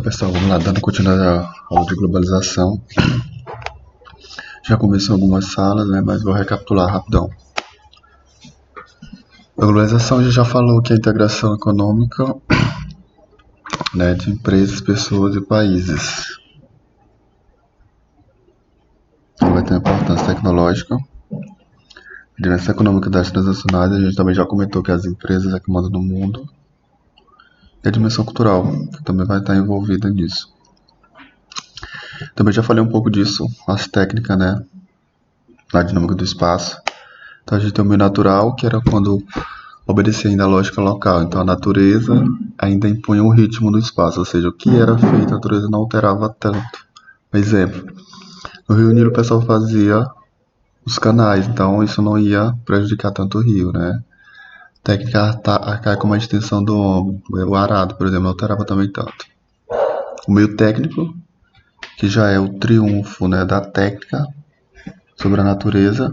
Então, pessoal, vamos lá, dando continuidade à aula de globalização. Já começou algumas salas, né, mas vou recapitular rapidão. A globalização a gente já falou que é a integração econômica, né, de empresas, pessoas e países. Então, vai ter importância tecnológica, a dimensão econômica das transacionais. A gente também já comentou que as empresas é que mandam no mundo. E a dimensão cultural, que também vai estar envolvida nisso. Também já falei um pouco disso, as técnicas, né, na dinâmica do espaço. Então a gente tem o meio natural, que era quando obedecia ainda a lógica local. Então a natureza ainda impunha o ritmo do espaço, ou seja, o que era feito a natureza não alterava tanto. Por exemplo, no Rio Nilo o pessoal fazia os canais, então isso não ia prejudicar tanto o rio, né? Técnica arcaica como a extensão do ombro, o arado, por exemplo, não alterava também tanto. O meio técnico, que já é o triunfo, né, da técnica sobre a natureza.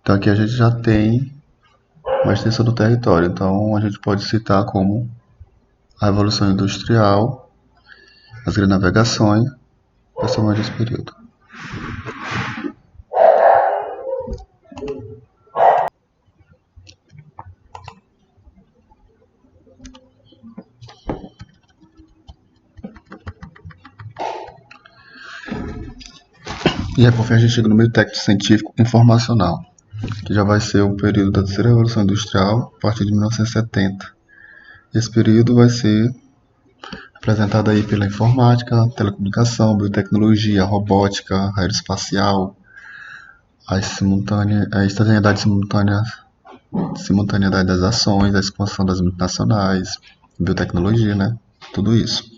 Então aqui a gente já tem uma extensão do território. Então a gente pode citar como a Revolução Industrial, as grandes navegações, principalmente desse período. E aí, por fim, a gente chega no meio técnico científico informacional, que já vai ser o período da terceira Revolução Industrial, a partir de 1970. Esse período vai ser representado aí pela informática, telecomunicação, biotecnologia, robótica, aeroespacial, a instantaneidade simultaneidade das ações, a expansão das multinacionais, biotecnologia, né? Tudo isso.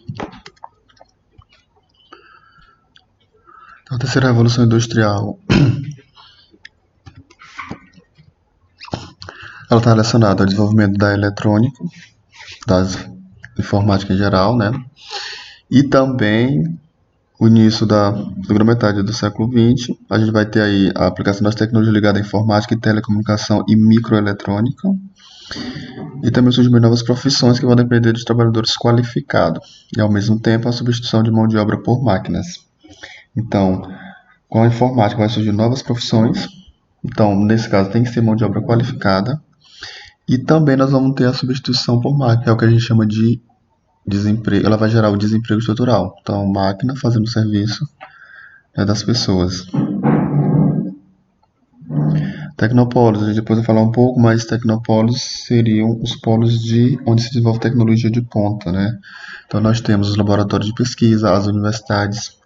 Então, a terceira revolução industrial, ela está relacionada ao desenvolvimento da eletrônica, das informática em geral, né? E também o início da segunda metade do século XX, a gente vai ter aí a aplicação das tecnologias ligadas à informática, telecomunicação e microeletrônica. E também surgem novas profissões que vão depender dos trabalhadores qualificados. E ao mesmo tempo a substituição de mão de obra por máquinas. Então, com a informática vai surgir novas profissões. Então, nesse caso, tem que ser mão de obra qualificada. E também nós vamos ter a substituição por máquina, que é o que a gente chama de desemprego. Ela vai gerar o desemprego estrutural. Então, máquina fazendo o serviço, né, das pessoas. Tecnopolos, a gente depois vai falar um pouco, mas tecnopolos seriam os polos onde se desenvolve tecnologia de ponta, né? Então nós temos os laboratórios de pesquisa, as universidades,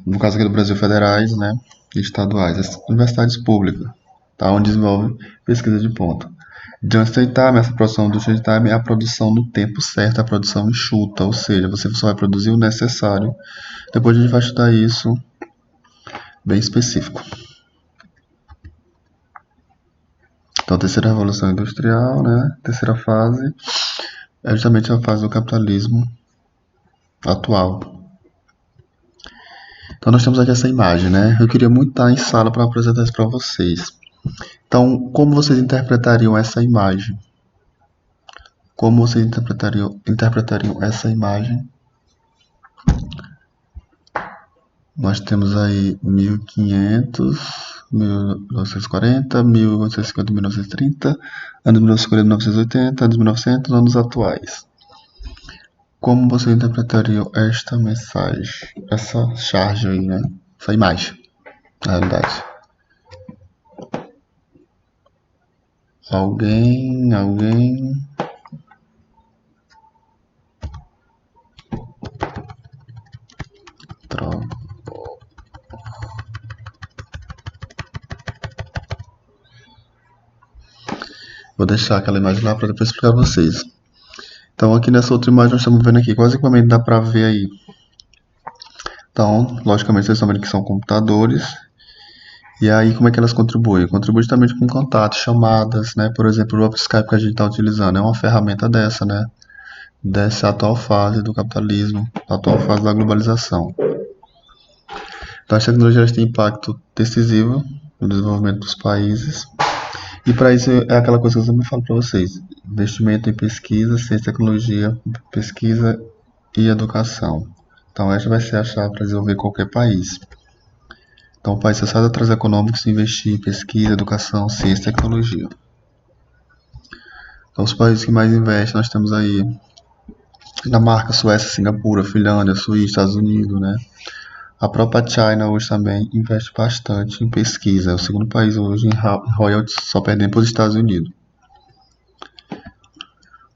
no caso aqui do Brasil, federais, né, e estaduais, as universidades públicas, tá, onde desenvolve pesquisa de ponta. Just in time, essa produção do just in time é a produção no tempo certo, a produção enxuta, ou seja, você só vai produzir o necessário. Depois a gente vai estudar isso bem específico. Então, a terceira revolução industrial, né? Terceira fase é justamente a fase do capitalismo atual. Então, nós temos aqui essa imagem, né? Eu queria muito estar em sala para apresentar isso para vocês. Então, como vocês interpretariam essa imagem? Como vocês interpretariam essa imagem? Nós temos aí 1500, 1940, 1850, 1930, anos 1940, 1980, anos 1900, anos atuais. Como você interpretaria esta mensagem, essa charge aí, né? Essa imagem, na realidade. Alguém? Vou deixar aquela imagem lá para depois explicar para vocês. Então aqui nessa outra imagem nós estamos vendo aqui quais equipamentos dá para ver aí. Então, logicamente vocês estão vendo que são computadores. E aí como é que elas contribuem? Contribuem justamente com contato, chamadas, né? Por exemplo, o próprio Skype que a gente está utilizando é uma ferramenta dessa, né? Dessa atual fase do capitalismo, atual fase da globalização. Então as tecnologias têm impacto decisivo no desenvolvimento dos países. E para isso é aquela coisa que eu sempre falo para vocês: investimento em pesquisa, ciência e tecnologia, pesquisa e educação. Então, essa vai ser a chave para desenvolver qualquer país. Então, o país só sai atrás econômicos se investir em pesquisa, educação, ciência e tecnologia. Então, os países que mais investem, nós temos aí Dinamarca, Suécia, Singapura, Finlândia, Suíça, Estados Unidos, né? A própria China hoje também investe bastante em pesquisa. É o segundo país hoje em royalties, só perdendo para os Estados Unidos.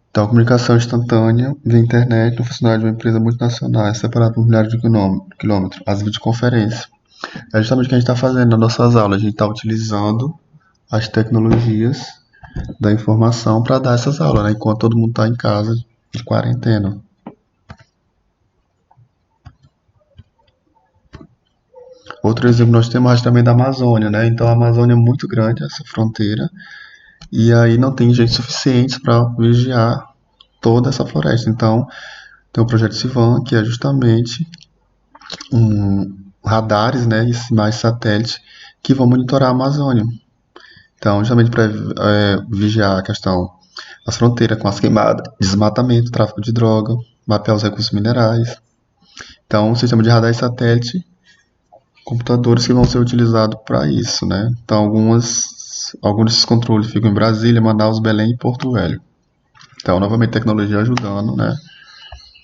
Então, a comunicação instantânea via internet no funcionário de uma empresa multinacional é separado por milhares de quilômetros. As videoconferências. É justamente o que a gente está fazendo nas nossas aulas. A gente está utilizando as tecnologias da informação para dar essas aulas, né? Enquanto todo mundo está em casa de quarentena. Outro exemplo nós temos também da Amazônia, né? Então a Amazônia é muito grande, essa fronteira, e aí não tem gente suficiente para vigiar toda essa floresta. Então tem o projeto Sivan, que é justamente radares, né, e mais satélites que vão monitorar a Amazônia. Então, justamente para vigiar a questão das fronteiras com as queimadas, desmatamento, tráfico de droga, mapear os recursos minerais. Então, um sistema de radar e satélite, computadores que vão ser utilizados para isso, né? Então, alguns desses controles ficam em Brasília, Manaus, Belém e Porto Velho. Então, novamente, tecnologia ajudando, né,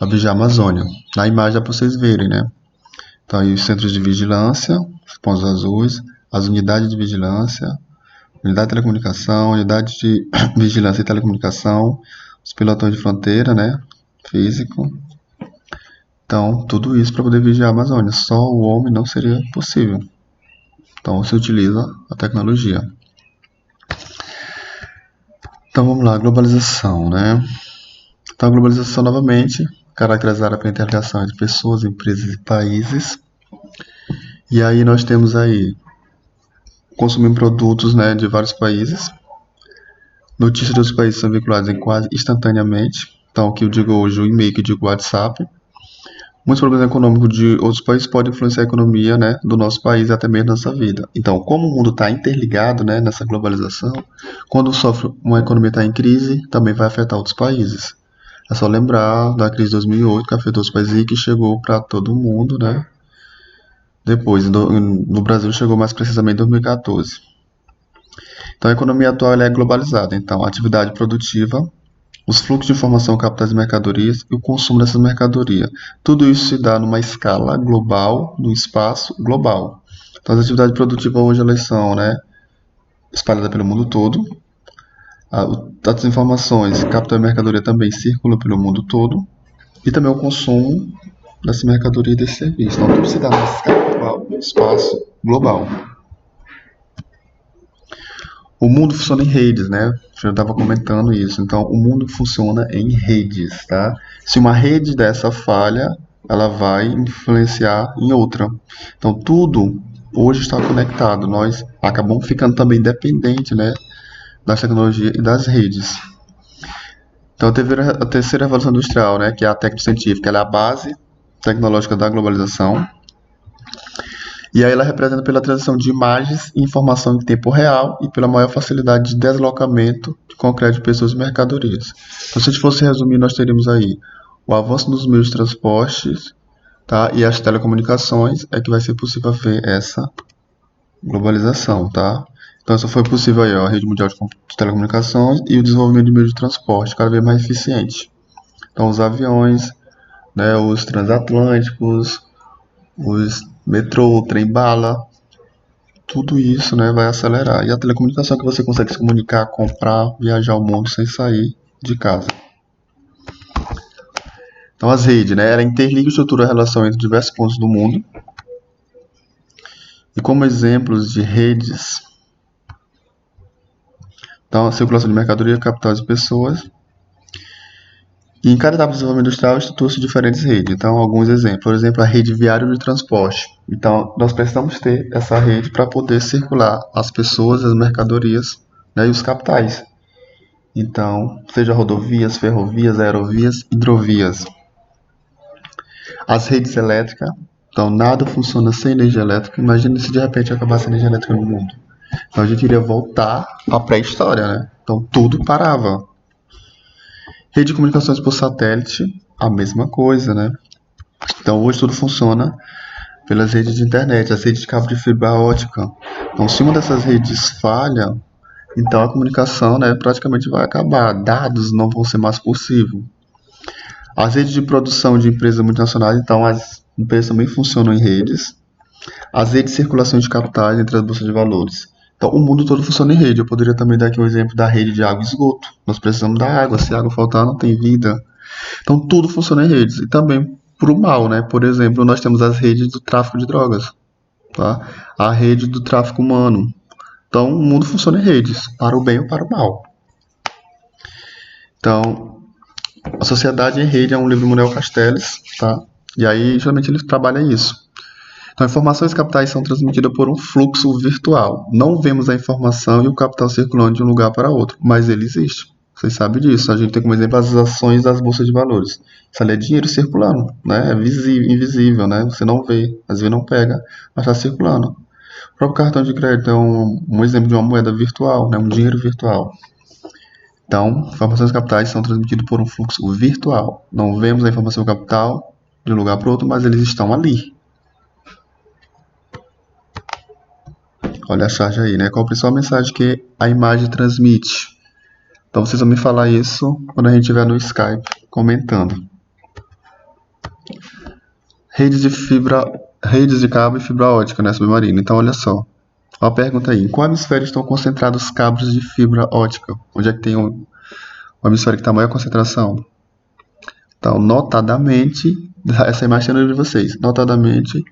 a vigiar a Amazônia. Na imagem dá para vocês verem, né? Então, aí os centros de vigilância, os pontos azuis, as unidades de vigilância, unidade de telecomunicação, unidade de vigilância e telecomunicação, os pilotões de fronteira, né, físico. Então, tudo isso para poder vigiar a Amazônia. Só o homem não seria possível. Então, se utiliza a tecnologia. Então, vamos lá, globalização, né? Então, a globalização, novamente, caracterizada pela interligação entre pessoas, empresas e países. E aí nós temos aí consumindo produtos, né, de vários países. Notícias dos países são vinculadas quase instantaneamente. Então, o que eu digo hoje, o e-mail que eu digo o WhatsApp. Muitos problemas econômicos de outros países podem influenciar a economia, né, do nosso país e até mesmo da nossa vida. Então, como o mundo está interligado, né, nessa globalização, quando uma economia está em crise, também vai afetar outros países. É só lembrar da crise de 2008, que afetou os países e que chegou para todo mundo, né? Depois, no Brasil, chegou mais precisamente em 2014. Então, a economia atual é globalizada. Então, a atividade produtiva, os fluxos de informação, capitais e mercadorias e o consumo dessas mercadorias. Tudo isso se dá numa escala global, no espaço global. Então, as atividades produtivas hoje elas são, né, espalhadas pelo mundo todo. As informações, capital e mercadoria também circulam pelo mundo todo. E também o consumo dessa mercadoria e desse serviço. Então, tudo se dá numa escala global, no espaço global. O mundo funciona em redes, né? Eu já estava comentando isso. Então, o mundo funciona em redes, tá? Se uma rede dessa falha, ela vai influenciar em outra. Então, tudo hoje está conectado. Nós acabamos ficando também dependentes, né, das tecnologias e das redes. Então, teve a terceira revolução industrial, né, que é a técnico-científica. Ela é a base tecnológica da globalização. E aí ela representa pela transição de imagens e informação em tempo real e pela maior facilidade de deslocamento concreto de pessoas e mercadorias. Então, se a gente fosse resumir, nós teríamos aí o avanço dos meios de transportes, tá? E as telecomunicações é que vai ser possível ver essa globalização, tá? Então, só foi possível aí, ó, a rede mundial de telecomunicações e o desenvolvimento de meios de transporte cada vez mais eficiente. Então, os aviões, né, os transatlânticos, os metrô, trem-bala, tudo isso, né, vai acelerar. E a telecomunicação é que você consegue se comunicar, comprar, viajar o mundo sem sair de casa. Então, as redes, né, ela interliga e estrutura a relação entre diversos pontos do mundo. E como exemplos de redes, então, a circulação de mercadoria, capitais e pessoas. E em cada etapa do desenvolvimento industrial, estrutura-se diferentes redes. Então, alguns exemplos. Por exemplo, a rede viária de transporte. Então, nós precisamos ter essa rede para poder circular as pessoas, as mercadorias, né, e os capitais. Então, seja rodovias, ferrovias, aerovias, hidrovias. As redes elétricas. Então, nada funciona sem energia elétrica. Imagina se de repente acabasse a energia elétrica no mundo. Então, a gente iria voltar à pré-história, né? Então, tudo parava. Rede de comunicações por satélite, a mesma coisa, né? Então hoje tudo funciona pelas redes de internet, as redes de cabo de fibra ótica. Então se uma dessas redes falha, então a comunicação, né, praticamente vai acabar, dados não vão ser mais possível. As redes de produção de empresas multinacionais, então as empresas também funcionam em redes. As redes de circulação de capitais entre as bolsas de valores. Então, o mundo todo funciona em rede. Eu poderia também dar aqui um exemplo da rede de água e esgoto. Nós precisamos da água. Se a água faltar, não tem vida. Então, tudo funciona em redes. E também para o mal, né? Por exemplo, nós temos as redes do tráfico de drogas, tá? A rede do tráfico humano. Então, o mundo funciona em redes, para o bem ou para o mal. Então, A Sociedade em Rede é um livro do Manuel Castells, tá? E aí, geralmente, ele trabalha isso. Então, informações capitais são transmitidas por um fluxo virtual. Não vemos a informação e o capital circulando de um lugar para outro, mas ele existe. Vocês sabem disso. A gente tem como exemplo as ações das bolsas de valores. Isso ali é dinheiro circulando, né? É visível, invisível, né? Você não vê, às vezes não pega, mas está circulando. O próprio cartão de crédito é um exemplo de uma moeda virtual, né? Um dinheiro virtual. Então, informações capitais são transmitidas por um fluxo virtual. Não vemos a informação capital de um lugar para outro, mas eles estão ali. Olha a charge aí, né? Qual a principal mensagem que a imagem transmite? Então vocês vão me falar isso quando a gente estiver no Skype comentando. Redes de cabo e fibra ótica, né, submarina. Então olha só. Uma pergunta aí. Em qual hemisfério estão concentrados os cabos de fibra ótica? Onde é que tem o hemisfério que está a maior concentração? Então, notadamente, essa imagem tem no livro de vocês. Notadamente,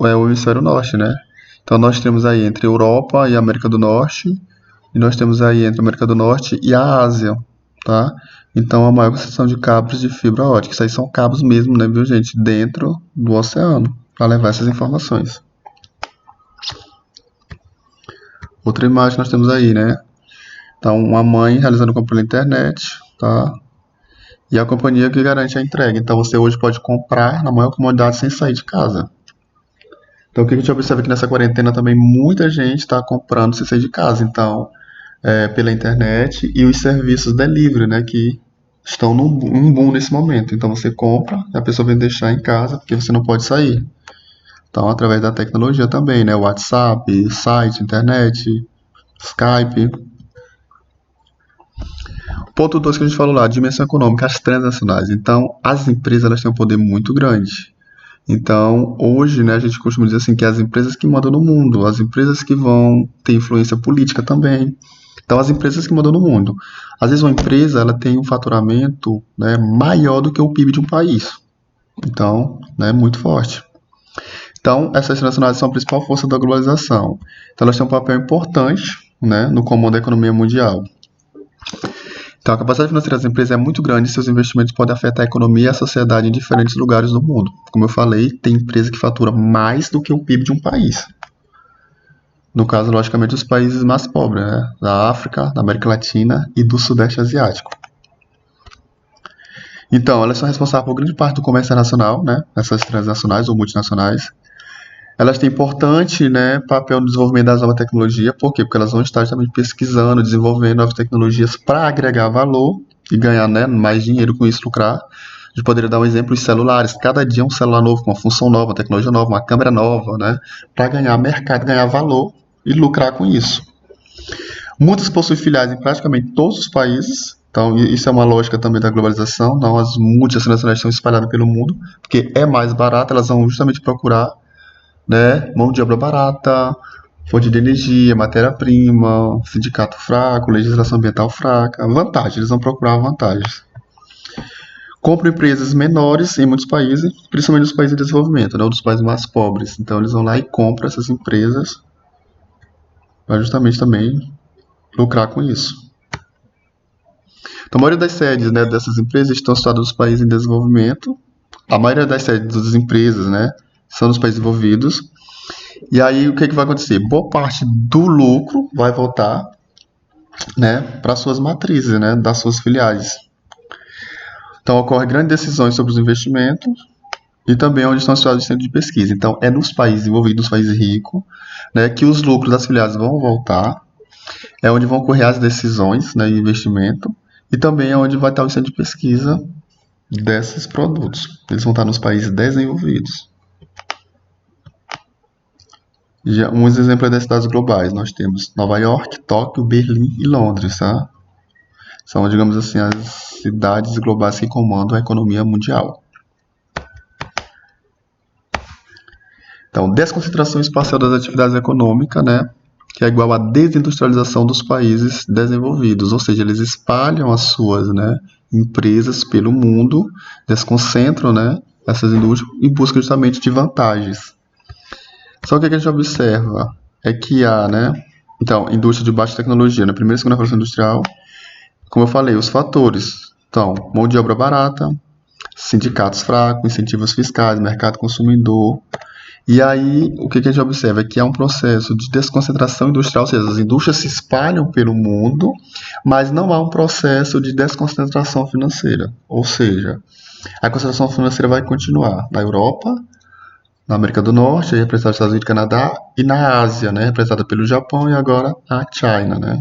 é o hemisfério norte, né? Então nós temos aí entre Europa e América do Norte, e nós temos aí entre a América do Norte e a Ásia, tá? Então a maior concentração de cabos de fibra ótica, isso aí são cabos mesmo, né, viu gente, dentro do oceano, para levar essas informações. Outra imagem nós temos aí, né? Então uma mãe realizando compra pela internet, tá? E a companhia que garante a entrega. Então você hoje pode comprar na maior comodidade sem sair de casa. Então o que a gente observa aqui nessa quarentena também, muita gente está comprando sem sair de casa, então pela internet, e os serviços delivery, né, que estão num boom nesse momento. Então você compra e a pessoa vem deixar em casa porque você não pode sair. Então através da tecnologia também, né, WhatsApp, site, internet, Skype. Ponto 2 que a gente falou lá, dimensão econômica, as transnacionais. Então as empresas elas têm um poder muito grande. Então, hoje, né, a gente costuma dizer assim que as empresas que mandam no mundo, as empresas que vão ter influência política também. Então, as empresas que mandam no mundo. Às vezes, uma empresa ela tem um faturamento, né, maior do que o PIB de um país. Então, né, muito forte. Então, essas transnacionais são a principal força da globalização. Então, elas têm um papel importante, né, no comando da economia mundial. Então, a capacidade financeira das empresas é muito grande e seus investimentos podem afetar a economia e a sociedade em diferentes lugares do mundo. Como eu falei, tem empresa que fatura mais do que o PIB de um país. No caso, logicamente, os países mais pobres, né? Da África, da América Latina e do Sudeste Asiático. Então, elas são responsáveis por grande parte do comércio internacional, né? Essas transnacionais ou multinacionais. Elas têm importante, né, papel no desenvolvimento das novas tecnologias. Por quê? Porque elas vão estar também pesquisando, desenvolvendo novas tecnologias para agregar valor e ganhar, né, mais dinheiro com isso, lucrar. A gente poderia dar um exemplo de celulares. Cada dia um celular novo, com uma função nova, uma tecnologia nova, uma câmera nova, né, para ganhar mercado, ganhar valor e lucrar com isso. Muitas possuem filiais em praticamente todos os países. Então, isso é uma lógica também da globalização. Não, as multinacionais estão espalhadas pelo mundo, porque é mais barato, elas vão justamente procurar, né, mão de obra barata, fonte de energia, matéria-prima, sindicato fraco, legislação ambiental fraca, vantagens, eles vão procurar vantagens. Compram empresas menores em muitos países, principalmente nos países de desenvolvimento, né, ou dos países mais pobres. Então eles vão lá e compram essas empresas para justamente também lucrar com isso. Então a maioria das sedes, né, dessas empresas estão situadas nos países em desenvolvimento. A maioria das sedes das empresas, né, são nos países desenvolvidos. E aí o que vai acontecer? Boa parte do lucro vai voltar, né, para suas matrizes, né, das suas filiais. Então ocorrem grandes decisões sobre os investimentos e também onde estão situados os centros de pesquisa. Então é nos países desenvolvidos, nos países ricos, né, que os lucros das filiais vão voltar, é onde vão ocorrer as decisões, né, de investimento, e também é onde vai estar o centro de pesquisa desses produtos. Eles vão estar nos países desenvolvidos. Já, uns exemplos das cidades globais. Nós temos Nova York, Tóquio, Berlim e Londres, tá? São, digamos assim, as cidades globais que comandam a economia mundial. Então, desconcentração espacial das atividades econômicas, né? Que é igual à desindustrialização dos países desenvolvidos, ou seja, eles espalham as suas, né, empresas pelo mundo, desconcentram, né, essas indústrias em busca justamente de vantagens. Só que o que a gente observa é que há, né, então, indústria de baixa tecnologia, na primeira e segunda revolução industrial, como eu falei, os fatores, então, mão de obra barata, sindicatos fracos, incentivos fiscais, mercado consumidor. E aí, o que a gente observa é que há um processo de desconcentração industrial, ou seja, as indústrias se espalham pelo mundo, mas não há um processo de desconcentração financeira. Ou seja, a concentração financeira vai continuar na Europa, na América do Norte, representada pelos Estados Unidos e Canadá, e na Ásia, né, representada pelo Japão e agora a China, né?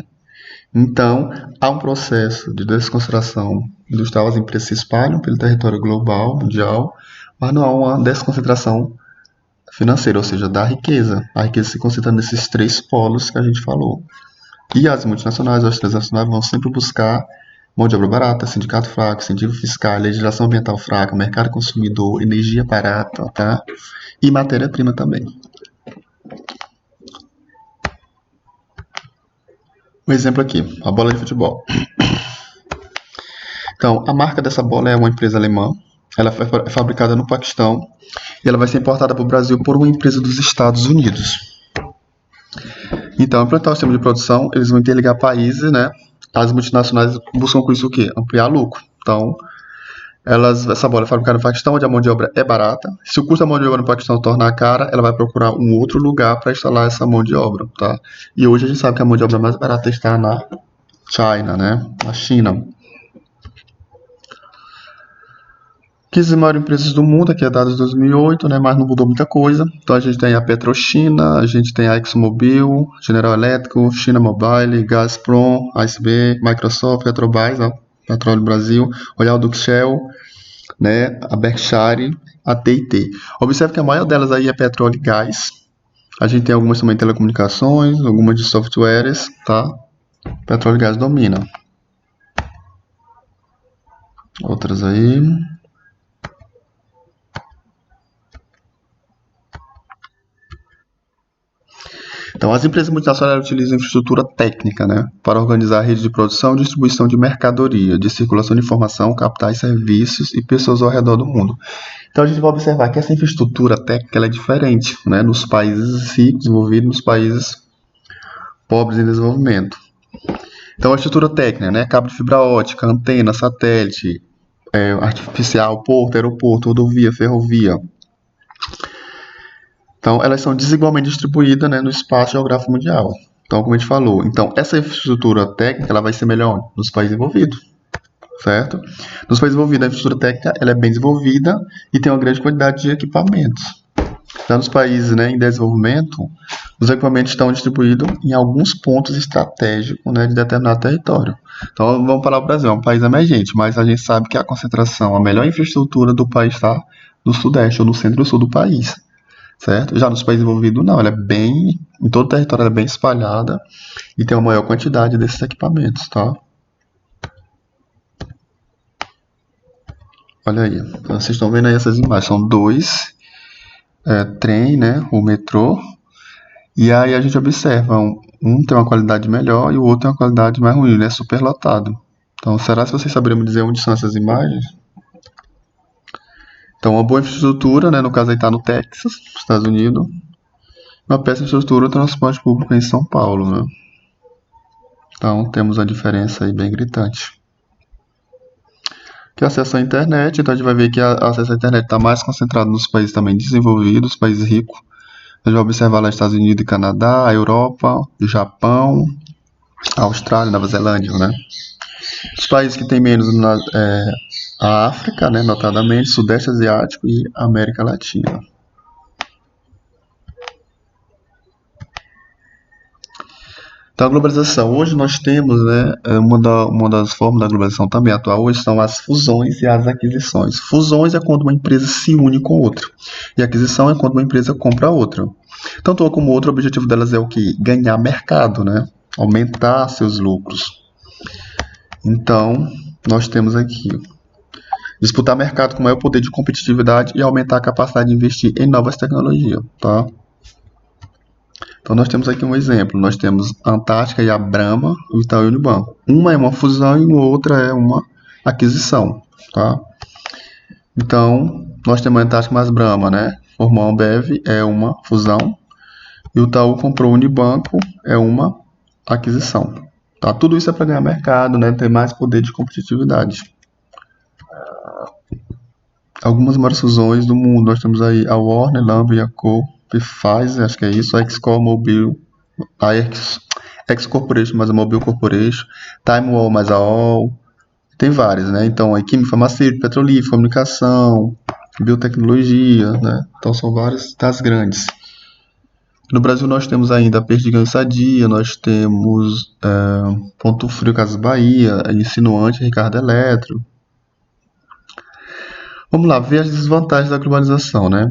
Então, há um processo de desconcentração industrial, as empresas se espalham pelo território global, mundial, mas não há uma desconcentração financeira, ou seja, da riqueza. A riqueza se concentra nesses três polos que a gente falou. E as multinacionais, as transnacionais vão sempre buscar mão de obra barata, sindicato fraco, incentivo fiscal, legislação ambiental fraca, mercado consumidor, energia barata, tá? E matéria-prima também. Um exemplo aqui, a bola de futebol. Então, a marca dessa bola é uma empresa alemã. Ela é fabricada no Paquistão e ela vai ser importada para o Brasil por uma empresa dos Estados Unidos. Então, implantar o sistema de produção, eles vão interligar países, né? As multinacionais buscam com isso o quê? Ampliar lucro. Então, essa bola é fabricada no Paquistão, onde a mão de obra é barata. Se o custo da mão de obra no Paquistão tornar cara, ela vai procurar um outro lugar para instalar essa mão de obra, tá? E hoje a gente sabe que a mão de obra mais barata está na China, né? Na China. 15 maiores empresas do mundo, aqui é dados de 2008, né, mas não mudou muita coisa. Então a gente tem a PetroChina, a gente tem a ExxonMobil, General Electric, China Mobile, Gazprom, ASB, Microsoft, Petrobras, ó, Petróleo Brasil, Royal Dutch Shell, né, a Berkshire, a TIT. Observe que a maior delas aí é petróleo e gás. A gente tem algumas também telecomunicações, algumas de softwares, tá? Petróleo e gás domina. Outras aí. Então, as empresas multinacionais utilizam infraestrutura técnica, né, para organizar a rede de produção e distribuição de mercadoria, de circulação de informação, capitais, serviços e pessoas ao redor do mundo. Então, a gente vai observar que essa infraestrutura técnica ela é diferente, né, nos países ricos, desenvolvidos, nos países pobres em desenvolvimento. Então, a estrutura técnica, né, cabo de fibra ótica, antena, satélite, artificial, porto, aeroporto, rodovia, ferrovia. Então, elas são desigualmente distribuídas, né, no espaço geográfico mundial. Então, como a gente falou, então essa infraestrutura técnica ela vai ser melhor nos países envolvidos, certo? Nos países envolvidos, a infraestrutura técnica ela é bem desenvolvida e tem uma grande quantidade de equipamentos. Já nos países, né, em desenvolvimento, os equipamentos estão distribuídos em alguns pontos estratégicos, né, de determinado território. Então, vamos falar o Brasil, é um país emergente, mas a gente sabe que a concentração, a melhor infraestrutura do país está no sudeste ou no centro-sul do país. Certo? Já nos países envolvidos, não, ela é bem, em todo o território ela é bem espalhada e tem uma maior quantidade desses equipamentos, tá? Olha aí, então, vocês estão vendo aí essas imagens, são dois trem, né, o metrô, e aí a gente observa, um tem uma qualidade melhor e o outro tem uma qualidade mais ruim, ele é superlotado. Então, será que vocês saberiam me dizer onde são essas imagens? Então, uma boa infraestrutura, né, no caso aí está no Texas, Estados Unidos. Uma péssima infraestrutura, transporte público em São Paulo, né? Então, temos a diferença aí bem gritante. Que acesso à internet, então a gente vai ver que o acesso à internet está mais concentrado nos países também desenvolvidos, países ricos. A gente vai observar lá Estados Unidos e Canadá, a Europa, o Japão, a Austrália, Nova Zelândia, né? Os países que têm menos a África, né, notadamente, Sudeste Asiático e América Latina. Então, a globalização, hoje nós temos, né, uma das formas da globalização também atual hoje são as fusões e as aquisições. Fusões é quando uma empresa se une com outra, e aquisição é quando uma empresa compra outra. Tanto uma como outra, o objetivo delas é o que? Ganhar mercado, né? Aumentar seus lucros. Então, nós temos aqui disputar mercado com maior poder de competitividade e aumentar a capacidade de investir em novas tecnologias, tá? Então nós temos aqui um exemplo, nós temos a Antártica e a Brahma, o Itaú e o Unibanco. Uma é uma fusão e a outra é uma aquisição, tá? Então, nós temos a Antártica mais Brahma, né? Formou a Ambev, é uma fusão, e o Itaú comprou o Unibanco, é uma aquisição. Tá? Tudo isso é para ganhar mercado, né? Ter mais poder de competitividade. Algumas maiores fusões do mundo, nós temos aí a Warner, Lamb, Yakult, Pfizer, acho que é isso, a XCOR Mobil, a X Corporation mais a Mobil Corporation, Time Wall mais a All, tem várias, né? Então, a química, farmacêutica, petrolífera, comunicação, biotecnologia, né? Então, são várias das grandes. No Brasil, nós temos ainda a Perdigão e Sadia, nós temos Ponto Frio, Casas Bahia, Insinuante, Ricardo Eletro. Vamos lá, ver as desvantagens da globalização, né?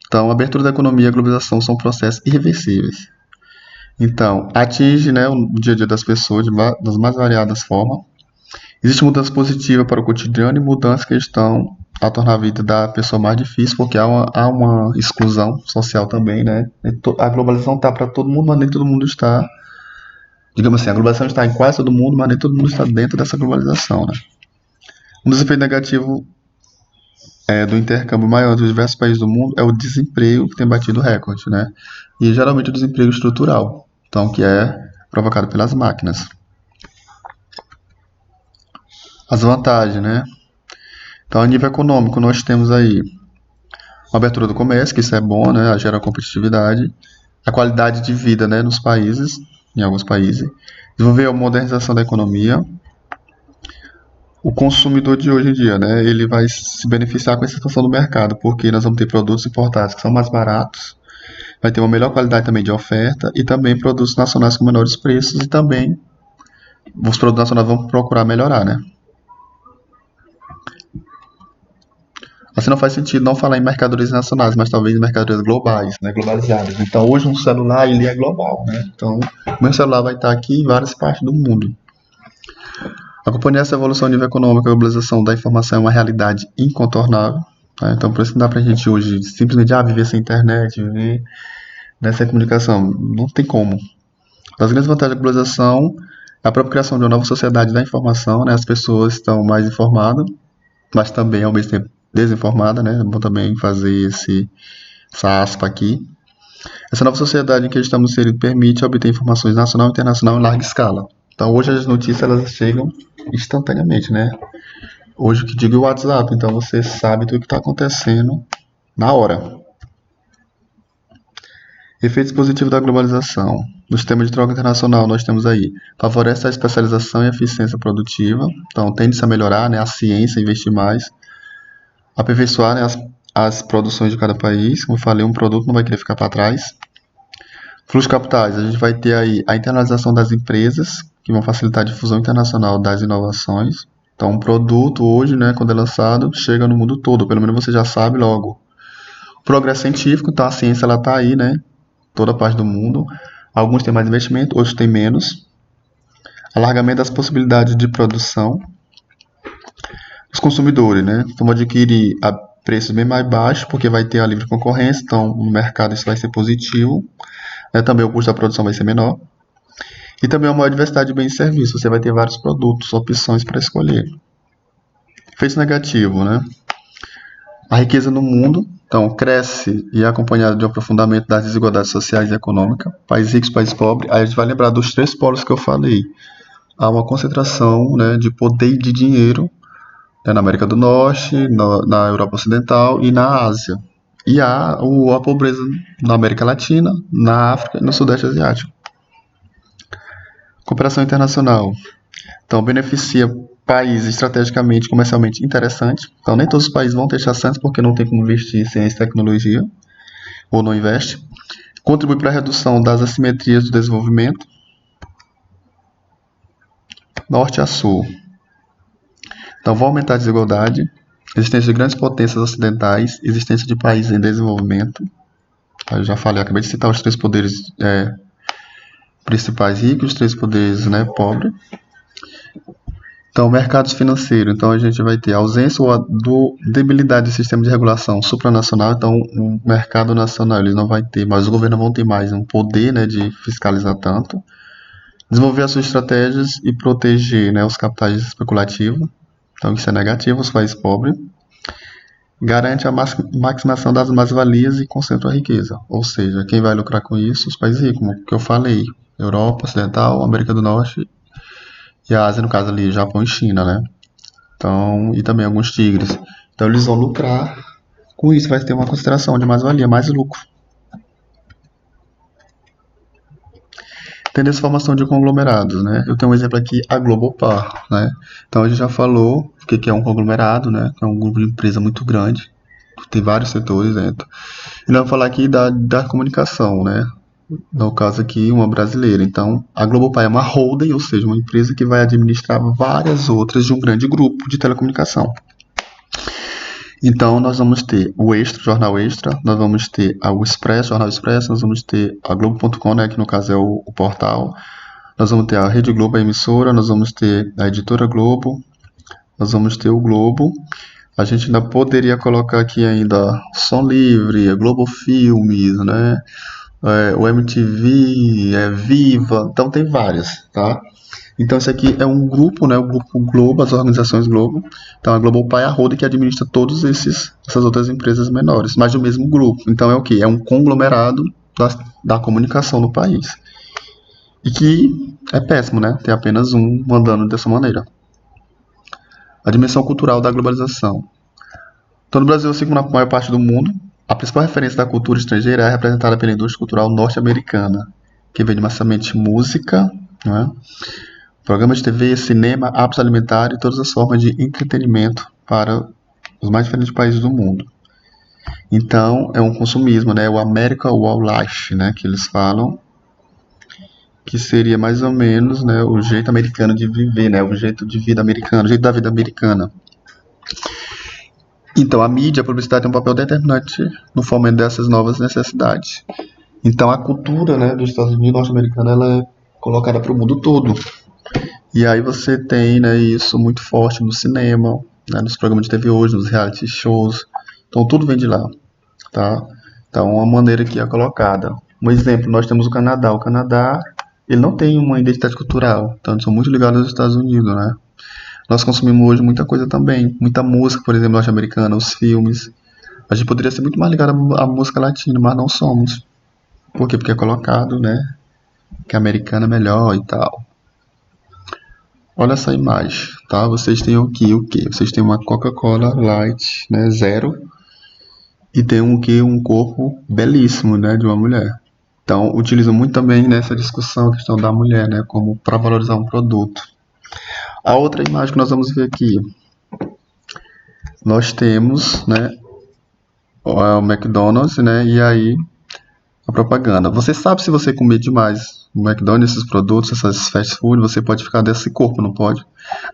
Então, a abertura da economia e a globalização são processos irreversíveis. Então, atinge, né, o dia a dia das pessoas das mais variadas formas. Existe mudança positiva para o cotidiano e mudanças que estão a tornar a vida da pessoa mais difícil, porque há uma exclusão social também, né? A globalização está para todo mundo, mas nem todo mundo está... Digamos assim, a globalização está em quase todo mundo, mas nem todo mundo está dentro dessa globalização, né? Um dos efeitos negativos do intercâmbio maior dos diversos países do mundo é o desemprego, que tem batido recorde, né? E geralmente o desemprego estrutural, então, que é provocado pelas máquinas. As vantagens, né? Então, a nível econômico, nós temos aí a abertura do comércio, que isso é bom, né? Gera competitividade. A qualidade de vida, né, nos países, em alguns países. Desenvolver a modernização da economia. O consumidor de hoje em dia, né, ele vai se beneficiar com essa expansão do mercado, porque nós vamos ter produtos importados que são mais baratos, vai ter uma melhor qualidade também de oferta e também produtos nacionais com menores preços e também os produtos nacionais vão procurar melhorar, né? Assim não faz sentido não falar em mercadorias nacionais, mas talvez em mercadorias globais, né, globalizadas. Então hoje um celular ele é global, né? Então o meu celular vai estar aqui em várias partes do mundo. Acompanhar essa evolução a nível econômico, a globalização da informação é uma realidade incontornável. Tá? Então, por isso que não dá pra gente hoje simplesmente viver sem internet, viver nessa comunicação. Não tem como. Das grandes vantagens da globalização, a própria criação de uma nova sociedade da informação, né? As pessoas estão mais informadas, mas também, ao mesmo tempo, desinformadas, né? É bom também fazer essa aspa aqui. Essa nova sociedade em que estamos inseridos permite obter informações nacional e internacional em larga escala. Então, hoje as notícias elas chegam instantaneamente, né? Hoje o que digo é o WhatsApp, então você sabe tudo o que está acontecendo na hora. Efeitos positivos da globalização. No sistema de troca internacional nós temos aí, favorece a especialização e a eficiência produtiva, então tende-se a melhorar, né, a ciência, investir mais, aperfeiçoar, né, as produções de cada país, como eu falei, um produto não vai querer ficar para trás. Fluxos capitais, a gente vai ter aí a internalização das empresas, que vão facilitar a difusão internacional das inovações. Então, um produto hoje, né, quando é lançado, chega no mundo todo, pelo menos você já sabe logo. O progresso científico, então a ciência ela está aí, né, toda parte do mundo. Alguns têm mais investimento, outros têm menos. Alargamento das possibilidades de produção. Os consumidores, né, vão adquirir a preços bem mais baixos, porque vai ter a livre concorrência, então no mercado isso vai ser positivo. Também o custo da produção vai ser menor. E também uma maior diversidade de bens e serviços. Você vai ter vários produtos, opções para escolher. Efeitos negativos, né? A riqueza no mundo, então, cresce e é acompanhada de um aprofundamento das desigualdades sociais e econômicas. Países ricos, países pobres. Aí a gente vai lembrar dos 3 polos que eu falei. Há uma concentração, né, de poder e de dinheiro, né, na América do Norte, na Europa Ocidental e na Ásia. E há a pobreza na América Latina, na África e no Sudeste Asiático. Cooperação internacional. Então, beneficia países estrategicamente, comercialmente interessantes. Então, nem todos os países vão ter chances porque não tem como investir em ciência e tecnologia, ou não investe. Contribui para a redução das assimetrias do desenvolvimento. norte a sul. Então, vão aumentar a desigualdade, existência de grandes potências ocidentais, existência de países em desenvolvimento. Eu já falei, acabei de citar os três poderes principais ricos, os três poderes pobres. Então, mercados financeiros. Então, a gente vai ter ausência ou debilidade do sistema de regulação supranacional. Então, o mercado nacional ele não vai ter, mas os governos vão ter mais um poder de fiscalizar tanto. Desenvolver as suas estratégias e proteger os capitais especulativos. Então, isso é negativo, os países pobres. Garante a maximização das mais-valias e concentra a riqueza. Ou seja, quem vai lucrar com isso? Os países ricos, como que eu falei. Europa Ocidental, América do Norte e a Ásia, no caso ali, Japão e China, né? Então, e também alguns tigres. Então, eles vão lucrar com isso, vai ter uma consideração de mais-valia, mais lucro. Tem essa formação de conglomerados, né? Eu tenho um exemplo aqui, a Globopar, né? Então, a gente já falou o que é um conglomerado, né? Que é um grupo de empresa muito grande, tem vários setores dentro. E nós vamos falar aqui da comunicação, né? No caso aqui, uma brasileira. Então, a Globopar é uma holding, ou seja, uma empresa que vai administrar várias outras de um grande grupo de telecomunicação. Então, nós vamos ter o Extra, Jornal Extra, nós vamos ter o Expresso, Jornal Expresso, nós vamos ter a Globo.com, né, que no caso é o portal, nós vamos ter a Rede Globo, a emissora, nós vamos ter a Editora Globo, nós vamos ter o Globo. A gente ainda poderia colocar aqui ainda Som Livre, a Globo Filmes, né, o MTV, Viva, então tem várias, tá? Então, esse aqui é um grupo, né? O grupo Globo, as organizações Globo. Então, a Globopar é a holding que administra todas essas outras empresas menores, mas do mesmo grupo. Então, é o quê? É um conglomerado da comunicação no país. E que é péssimo, né? Ter apenas um mandando dessa maneira. A dimensão cultural da globalização. Então, no Brasil, assim como na maior parte do mundo, a principal referência da cultura estrangeira é representada pela indústria cultural norte-americana, que vem de massivamente música, né? Programas de TV, cinema, hábitos alimentares e todas as formas de entretenimento para os mais diferentes países do mundo. Então, é um consumismo, né? O American Way Life, né? Que eles falam que seria mais ou menos, né, o jeito americano de viver, né? O jeito de vida americano, o jeito da vida americana. Então, a mídia, a publicidade tem um papel determinante no fomento dessas novas necessidades. Então, a cultura, né, dos Estados Unidos norte-americana, ela é colocada para o mundo todo. E aí você tem, né, isso muito forte no cinema, né, nos programas de TV hoje, nos reality shows. Então tudo vem de lá, tá? Então a maneira que é colocada. Um exemplo, nós temos o Canadá. O Canadá, ele não tem uma identidade cultural, então eles são muito ligados aos Estados Unidos, né? Nós consumimos hoje muita coisa também, muita música, por exemplo, norte-americana, os filmes. A gente poderia ser muito mais ligado à música latina, mas não somos. Por quê? Porque é colocado, né, que a americana é melhor e tal. Olha essa imagem, tá? Vocês têm aqui o quê? Vocês têm uma Coca-Cola Light, né, zero, e tem um corpo belíssimo, né, de uma mulher. Então, utilizam muito também nessa discussão a questão da mulher, né, como para valorizar um produto. A outra imagem que nós vamos ver aqui, nós temos, né, o McDonald's, né, e aí a propaganda. Você sabe, se você comer demais no McDonald's, esses produtos, essas fast food, você pode ficar desse corpo, não pode?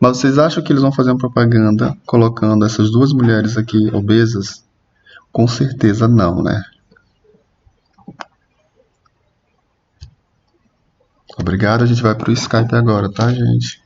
Mas vocês acham que eles vão fazer uma propaganda colocando essas duas mulheres aqui obesas? Com certeza não, né? Obrigado, a gente vai pro Skype agora, tá, gente?